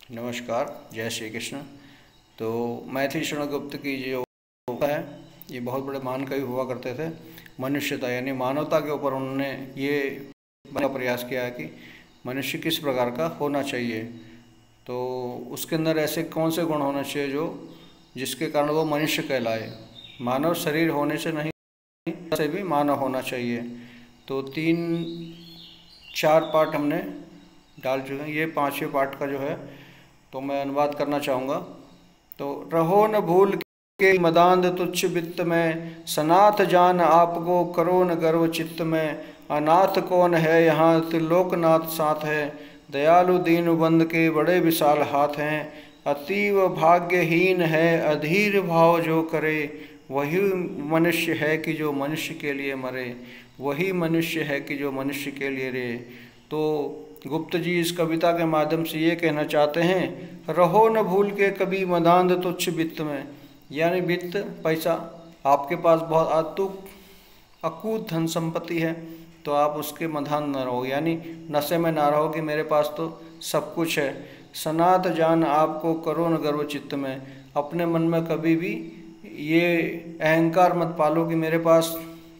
नमस्कार, जय श्री कृष्ण। तो मैथिली शरण गुप्त की जो है, ये बहुत बड़े महान कवि हुआ करते थे। मनुष्यता यानी मानवता के ऊपर उन्होंने ये बड़ा प्रयास किया है कि मनुष्य किस प्रकार का होना चाहिए। तो उसके अंदर ऐसे कौन से गुण होने चाहिए जो जिसके कारण वो मनुष्य कहलाए। मानव शरीर होने से नहीं, से भी मानव होना चाहिए। तो 3-4 पार्ट हमने डाल चुके हैं। ये 5वें पार्ट का जो है तो मैं अनुवाद करना चाहूँगा। तो रहो न भूल के मदांध तुच्छ वित्त में, सनाथ जान आपको करो न गर्व चित्त में। अनाथ कौन है यहाँ त्रिलोकनाथ साथ है, दयालु दीन बंद के बड़े विशाल हाथ हैं। अतीव भाग्यहीन है अधीर भाव जो करे, वही मनुष्य है कि जो मनुष्य के लिए मरे। वही मनुष्य है कि जो मनुष्य के लिए रहे। तो गुप्त जी इस कविता के माध्यम से ये कहना चाहते हैं, रहो न भूल के कभी मदांध तुच्छ वित्त में, यानी वित्त पैसा आपके पास बहुत अकूत धन संपत्ति है तो आप उसके मधान न रहो, यानी नशे में ना रहो कि मेरे पास तो सब कुछ है। सनात जान आपको करो न गर्व चित्त में, अपने मन में कभी भी ये अहंकार मत पालो कि मेरे पास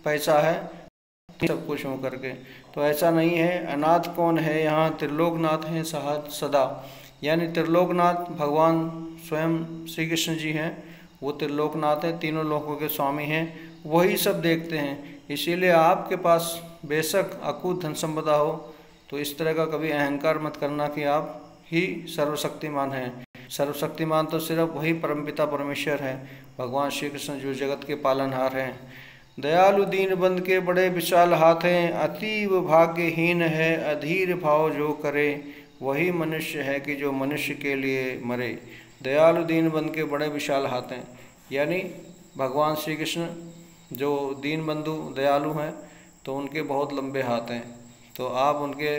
पैसा है सब कुछ हो करके, तो ऐसा नहीं है। अनाथ कौन है यहाँ त्रिलोकनाथ हैं सदा, यानी त्रिलोकनाथ भगवान स्वयं श्री कृष्ण जी हैं। वो त्रिलोकनाथ हैं, तीनों लोकों के स्वामी हैं, वही सब देखते हैं। इसीलिए आपके पास बेशक अकूत धन संपदा हो तो इस तरह का कभी अहंकार मत करना कि आप ही सर्वशक्तिमान हैं। सर्वशक्तिमान तो सिर्फ वही परमपिता परमेश्वर है, भगवान श्री कृष्ण जो जगत के पालनहार हैं। दयालु दीन बंद के बड़े विशाल हाथ हैं, अतीव भाग्यहीन है अधीर भाव जो करे, वही मनुष्य है कि जो मनुष्य के लिए मरे। दयालु दीन बंद के बड़े विशाल हाथ हैं, यानी भगवान श्री कृष्ण जो दीन बंधु दयालु हैं तो उनके बहुत लंबे हाथ हैं। तो आप उनके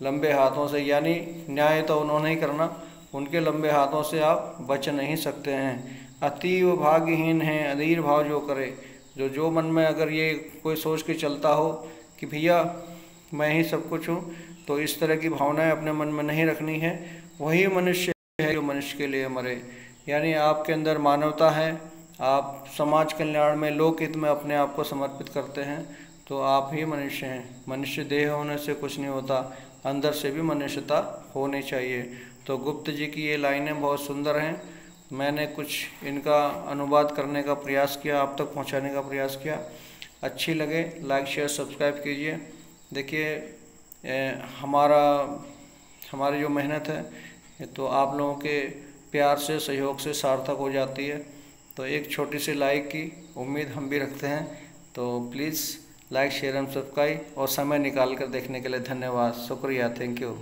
लंबे हाथों से, यानी न्याय तो उन्होंने ही करना, उनके लंबे हाथों से आप बच नहीं सकते हैं। अतीव भाग्यहीन हैं अधीर भाव जो करे, जो मन में अगर ये कोई सोच के चलता हो कि भैया मैं ही सब कुछ हूँ, तो इस तरह की भावनाएं अपने मन में नहीं रखनी है। वही मनुष्य है जो मनुष्य के लिए मरे, यानी आपके अंदर मानवता है, आप समाज कल्याण में लोक हित में अपने आप को समर्पित करते हैं, तो आप ही मनुष्य हैं। मनुष्य देह होने से कुछ नहीं होता, अंदर से भी मनुष्यता होनी चाहिए। तो गुप्त जी की ये लाइनें बहुत सुंदर हैं। मैंने कुछ इनका अनुवाद करने का प्रयास किया, आप तक पहुंचाने का प्रयास किया। अच्छी लगे लाइक शेयर सब्सक्राइब कीजिए। देखिए हमारी जो मेहनत है तो आप लोगों के प्यार से सहयोग से सार्थक हो जाती है। तो एक छोटी सी लाइक की उम्मीद हम भी रखते हैं। तो please like share and subscribe, और समय निकाल कर देखने के लिए धन्यवाद, शुक्रिया, थैंक यू।